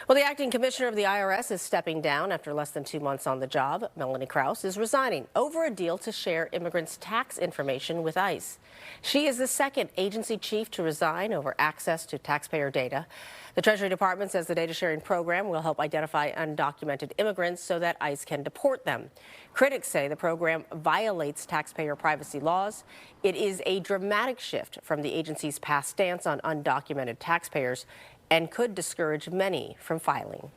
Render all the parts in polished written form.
Well, the acting commissioner of the IRS is stepping down after less than 2 months on the job. Melanie Krause is resigning over a deal to share immigrants' tax information with ICE. She is the second agency chief to resign over access to taxpayer data. The Treasury Department says the data sharing program will help identify undocumented immigrants so that ICE can deport them. Critics say the program violates taxpayer privacy laws. It is a dramatic shift from the agency's past stance on undocumented taxpayers and could discourage many from filing.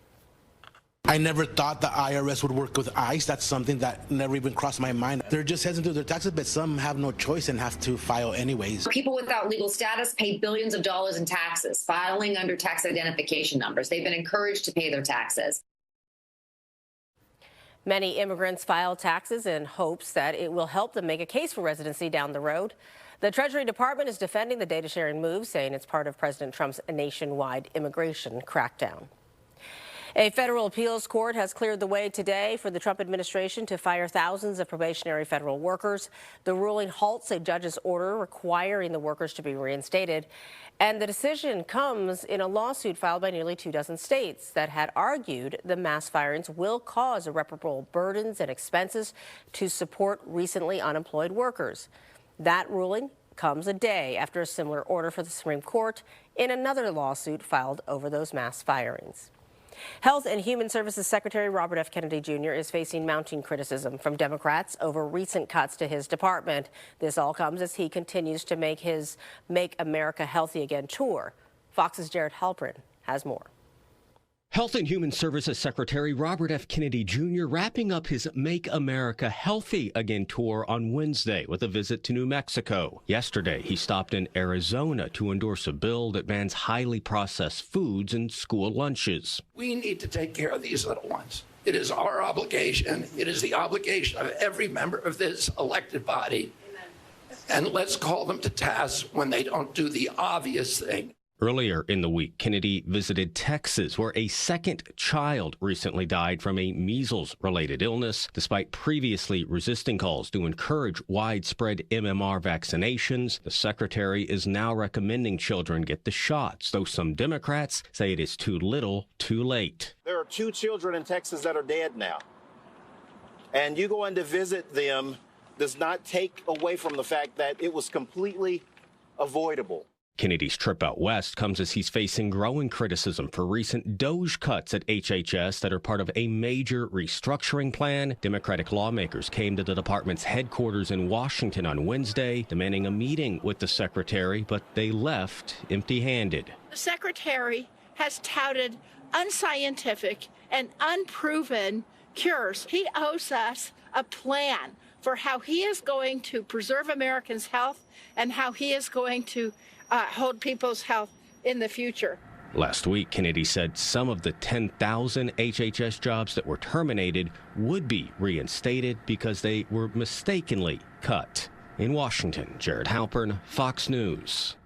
I never thought the IRS would work with ICE. That's something that never even crossed my mind. They're just hesitant to do their taxes, but some have no choice and have to file anyways. People without legal status pay billions of dollars in taxes, filing under tax identification numbers. They've been encouraged to pay their taxes. Many immigrants file taxes in hopes that it will help them make a case for residency down the road. The Treasury Department is defending the data sharing move, saying it's part of President Trump's nationwide immigration crackdown. A federal appeals court has cleared the way today for the Trump administration to fire thousands of probationary federal workers. The ruling halts a judge's order requiring the workers to be reinstated. And the decision comes in a lawsuit filed by nearly 24 states that had argued the mass firings will cause irreparable burdens and expenses to support recently unemployed workers. That ruling comes a day after a similar order for the Supreme Court in another lawsuit filed over those mass firings. Health and Human Services Secretary Robert F. Kennedy Jr. is facing mounting criticism from Democrats over recent cuts to his department. This all comes as he continues to make his Make America Healthy Again tour. Fox's Jared Halpern has more. Health and Human Services Secretary Robert F. Kennedy Jr. wrapping up his Make America Healthy Again tour on Wednesday with a visit to New Mexico. Yesterday, he stopped in Arizona to endorse a bill that bans highly processed foods in school lunches. We need to take care of these little ones. It is our obligation. It is the obligation of every member of this elected body. And let's call them to task when they don't do the obvious thing. Earlier in the week, Kennedy visited Texas, where a second child recently died from a measles-related illness, despite previously resisting calls to encourage widespread MMR vaccinations. The secretary is now recommending children get the shots, though some Democrats say it is too little, too late. There are 2 children in Texas that are dead now. And you going to visit them does not take away from the fact that it was completely avoidable. Kennedy's trip out west comes as he's facing growing criticism for recent DOGE cuts at HHS that are part of a major restructuring plan. Democratic lawmakers came to the department's headquarters in Washington on Wednesday, demanding a meeting with the secretary, but they left empty-handed. The secretary has touted unscientific and unproven cures. He owes us a plan for how he is going to preserve Americans' health and how he is going to hold people's health in the future. Last week, Kennedy said some of the 10,000 HHS jobs that were terminated would be reinstated because they were mistakenly cut. In Washington, Jared Halpern, Fox News.